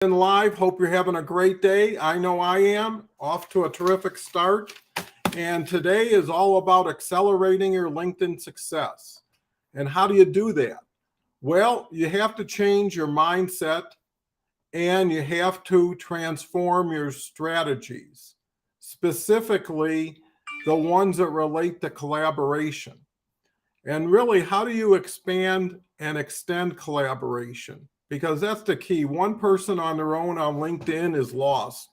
Live. Hope you're having a great day. I know I am. Off to a terrific start. And today is all about accelerating your LinkedIn success. And how do you do that? Well, you have to change your mindset and you have to transform your strategies, specifically the ones that relate to collaboration. And really, how do you expand and extend collaboration? Because that's the key. One person on their own on LinkedIn is lost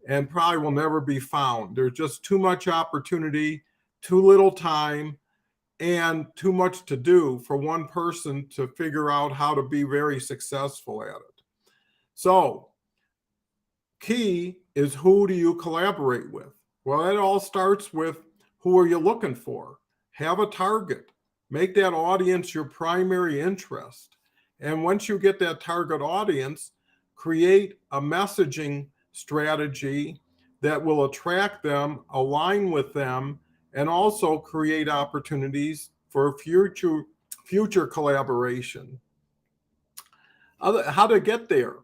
and probably will never be found. There's just too much opportunity, too little time, and too much to do for one person to figure out how to be very successful at it. So, key is, who do you collaborate with? Well, it all starts with, who are you looking for? Have a target. Make that audience your primary interest. And once you get that target audience, create a messaging strategy that will attract them, align with them, and also create opportunities for future collaboration. How to get there?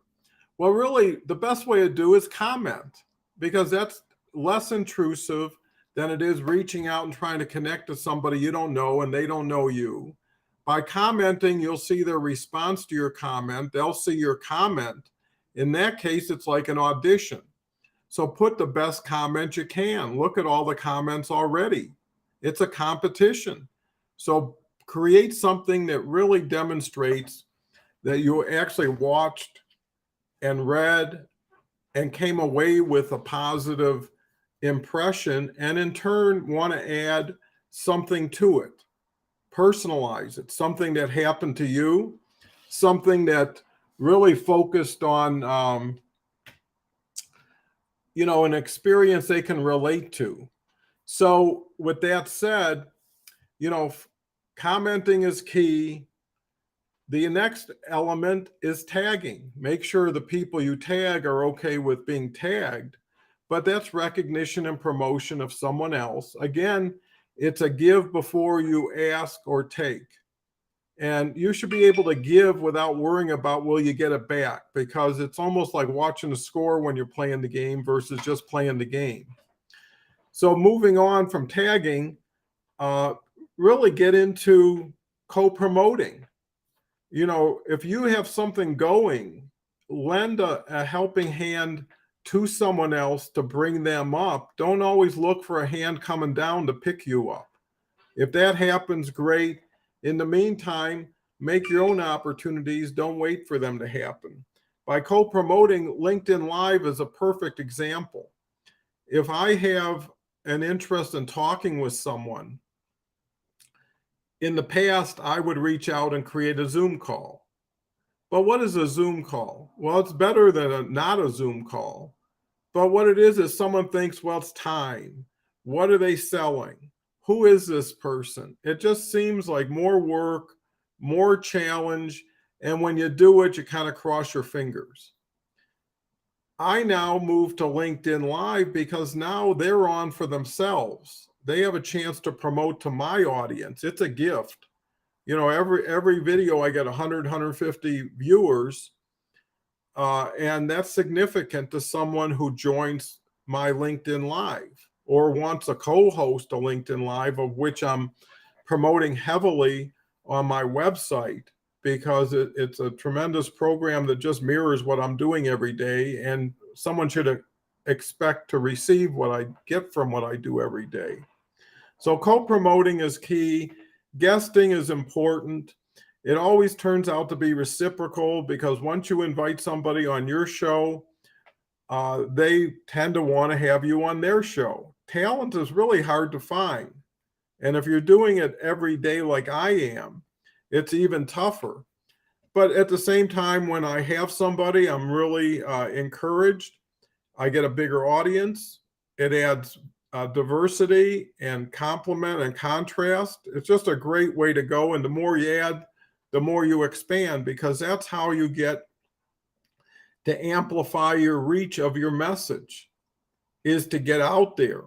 Well, really, the best way to do is comment, because that's less intrusive than it is reaching out and trying to connect to somebody you don't know and they don't know you. By commenting, you'll see their response to your comment. They'll see your comment. In that case, it's like an audition. So put the best comment you can. Look at all the comments already. It's a competition. So create something that really demonstrates that you actually watched and read and came away with a positive impression, and in turn want to add something to it. Personalize it, something that happened to you, something that really focused on an experience they can relate to. So with that said, commenting is key. The next element is tagging. Make sure the people you tag are okay with being tagged, but that's recognition and promotion of someone else. Again, it's a give before you ask or take. And you should be able to give without worrying about, will you get it back? Because it's almost like watching the score when you're playing the game versus just playing the game. So moving on from tagging, really get into co-promoting. If you have something going, lend a helping hand to someone else to bring them up. Don't always look for a hand coming down to pick you up. If that happens, great. In the meantime, make your own opportunities. Don't wait for them to happen. By co-promoting, LinkedIn Live is a perfect example. If I have an interest in talking with someone, in the past, I would reach out and create a Zoom call. But what is a Zoom call? Well, it's better than not a Zoom call. But what it is someone thinks, well, it's time. What are they selling? Who is this person? It just seems like more work, more challenge. And when you do it, you kind of cross your fingers. I now move to LinkedIn Live because now they're on for themselves. They have a chance to promote to my audience. It's a gift. Every video I get 100, 150 viewers. And that's significant to someone who joins my LinkedIn Live or wants a co-host a LinkedIn Live, of which I'm promoting heavily on my website, because it's a tremendous program that just mirrors what I'm doing every day. And someone should expect to receive what I get from what I do every day. So co-promoting is key. Guesting is important. It always turns out to be reciprocal, because once you invite somebody on your show, they tend to want to have you on their show. Talent is really hard to find. And if you're doing it every day like I am, it's even tougher. But at the same time, when I have somebody, I'm really encouraged. I get a bigger audience. It adds diversity and complement and contrast. It's just a great way to go. And the more you add, the more you expand, because that's how you get to amplify your reach of your message, is to get out there.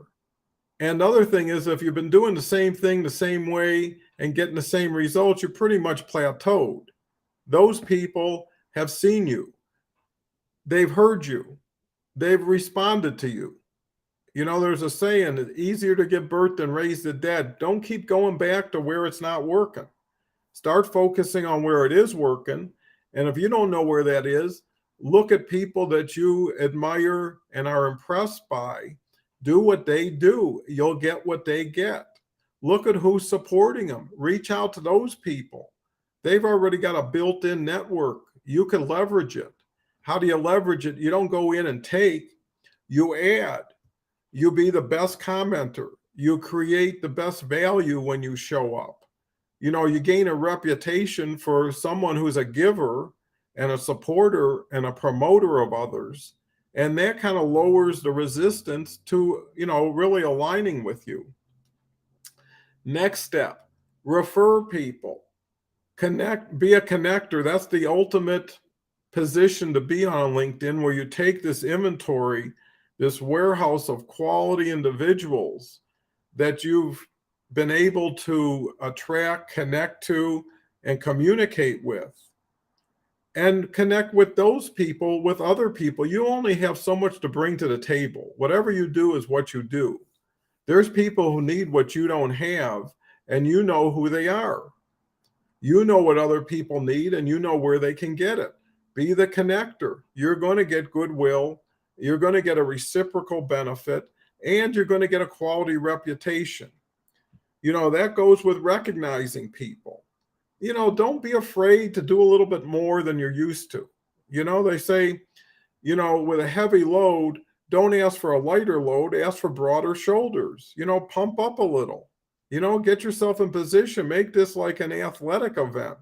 And the other thing is, if you've been doing the same thing the same way and getting the same results, you're pretty much plateaued. Those people have seen you. They've heard you. They've responded to you. You know, there's a saying, it's easier to give birth than raise the dead. Don't keep going back to where it's not working. Start focusing on where it is working. And if you don't know where that is, look at people that you admire and are impressed by. Do what they do. You'll get what they get. Look at who's supporting them. Reach out to those people. They've already got a built-in network. You can leverage it. How do you leverage it? You don't go in and take, you add. You be the best commenter. You create the best value when you show up. You know, you gain a reputation for someone who's a giver and a supporter and a promoter of others. And that kind of lowers the resistance to, you know, really aligning with you. Next step, refer people. Connect, be a connector. That's the ultimate position to be on LinkedIn, where you take this inventory, this warehouse of quality individuals that you've been able to attract, connect to, and communicate with. And connect with those people, with other people. You only have so much to bring to the table. Whatever you do is what you do. There's people who need what you don't have, and you know who they are. You know what other people need, and you know where they can get it. Be the connector. You're going to get goodwill. You're going to get a reciprocal benefit, and you're going to get a quality reputation. You know, that goes with recognizing people. You know, don't be afraid to do a little bit more than you're used to. You know, they say, you know, with a heavy load, don't ask for a lighter load, ask for broader shoulders. You know, pump up a little. You know, get yourself in position. Make this like an athletic event.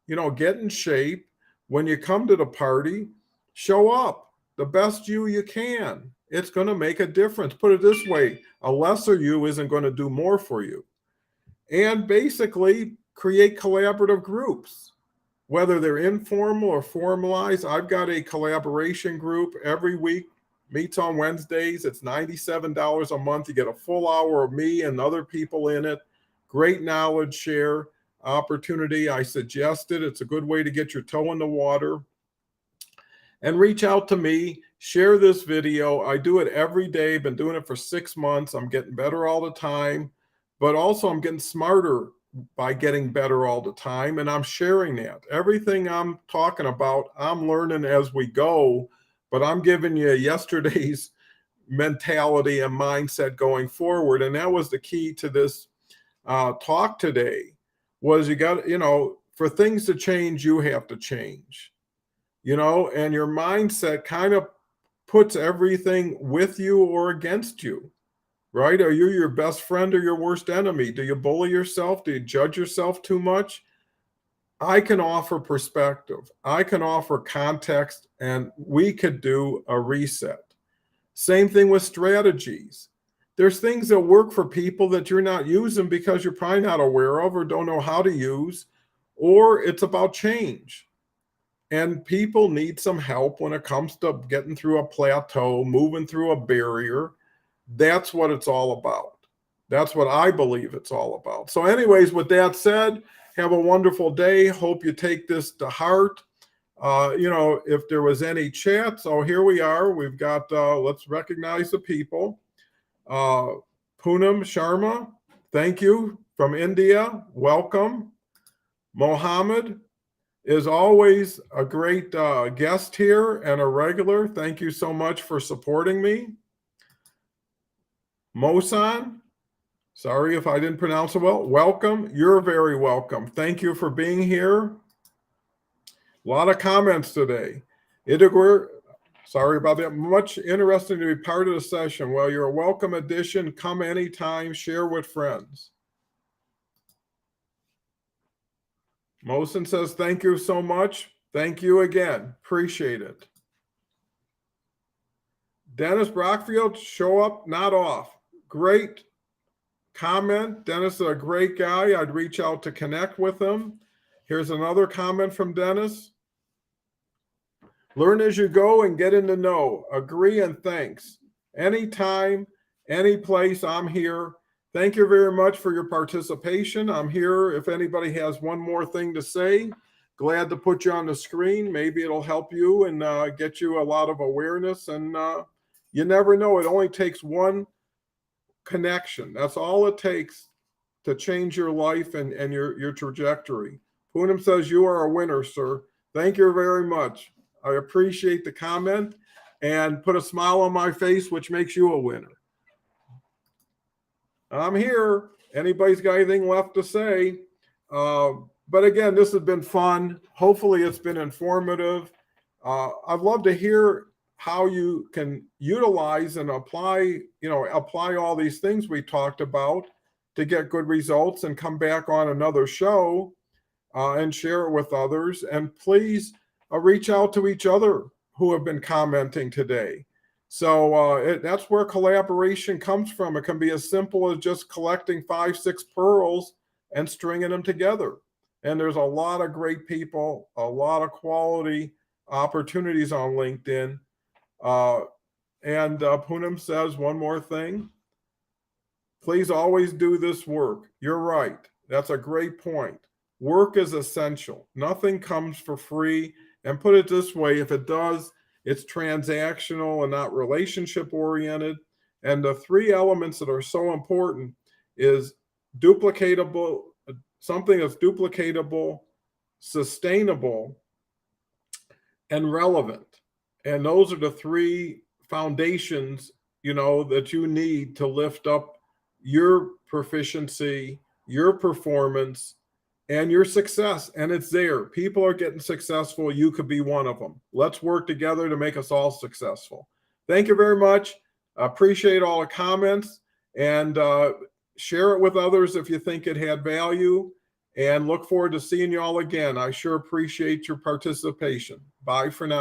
You know, get in shape. When you come to the party, show up the best you can. It's going to make a difference. Put it this way, a lesser you isn't going to do more for you. And basically create collaborative groups, whether they're informal or formalized. I've got a collaboration group every week, meets on Wednesdays. It's $97 a month. You get a full hour of me and other people in it. Great knowledge share opportunity. I suggest it. It's a good way to get your toe in the water. And reach out to me, share this video. I do it every day, been doing it for 6 months. I'm getting better all the time, but also I'm getting smarter by getting better all the time. And I'm sharing that. Everything I'm talking about, I'm learning as we go, but I'm giving you yesterday's mentality and mindset going forward. And that was the key to this talk today, was you got, you know, for things to change, you have to change. You know, and your mindset kind of puts everything with you or against you, right? Are you your best friend or your worst enemy? Do you bully yourself? Do you judge yourself too much? I can offer perspective. I can offer context, and we could do a reset. Same thing with strategies. There's things that work for people that you're not using because you're probably not aware of or don't know how to use, or it's about change. And people need some help when it comes to getting through a plateau, moving through a barrier. That's what it's all about. That's what I believe it's all about. So anyways, with that said, have a wonderful day. Hope you take this to heart. You know, if there was any chats, oh, here we are. We've got, let's recognize the people. Poonam Sharma, thank you, from India. Welcome. Mohammed is always a great guest here and a regular. Thank you so much for supporting me. Mosan, sorry if I didn't pronounce it well. Welcome. You're very welcome. Thank you for being here. A lot of comments today. Idigwer, sorry about that. Much interesting to be part of the session. Well, you're a welcome addition. Come anytime. Share with friends. Mosen says, thank you so much. Thank you again. Appreciate it. Dennis Brockfield, show up, not off. Great comment. Dennis is a great guy. I'd reach out to connect with him. Here's another comment from Dennis. Learn as you go and get in the know. Agree and thanks. Anytime, any place, I'm here. Thank you very much for your participation. I'm here if anybody has one more thing to say. glad to put you on the screen. Maybe it'll help you and get you a lot of awareness. And you never know. It only takes one connection. That's all it takes to change your life and your trajectory. Poonam says you are a winner, sir. Thank you very much. I appreciate the comment and put a smile on my face, which makes you a winner. I'm here. Anybody's got anything left to say? But again, this has been fun. Hopefully it's been informative. I'd love to hear how you can utilize and apply all these things we talked about to get good results, and come back on another show and share it with others. And please reach out to each other who have been commenting today. So that's where collaboration comes from. It can be as simple as just collecting 5-6 pearls and stringing them together. And there's a lot of great people, a lot of quality opportunities on LinkedIn. And Poonam says one more thing. Please always do this work. You're right. That's a great point. Work is essential. Nothing comes for free. And put it this way, if it does, it's transactional and not relationship oriented. And the 3 elements that are so important is duplicatable, something that's duplicatable, sustainable, and relevant. And those are the 3 foundations, that you need to lift up your proficiency, your performance, and your success. And it's there. People are getting successful. You could be one of them. Let's work together to make us all successful. Thank you very much. I appreciate all the comments, and share it with others if you think it had value, and look forward to seeing you all again. I sure appreciate your participation. Bye for now.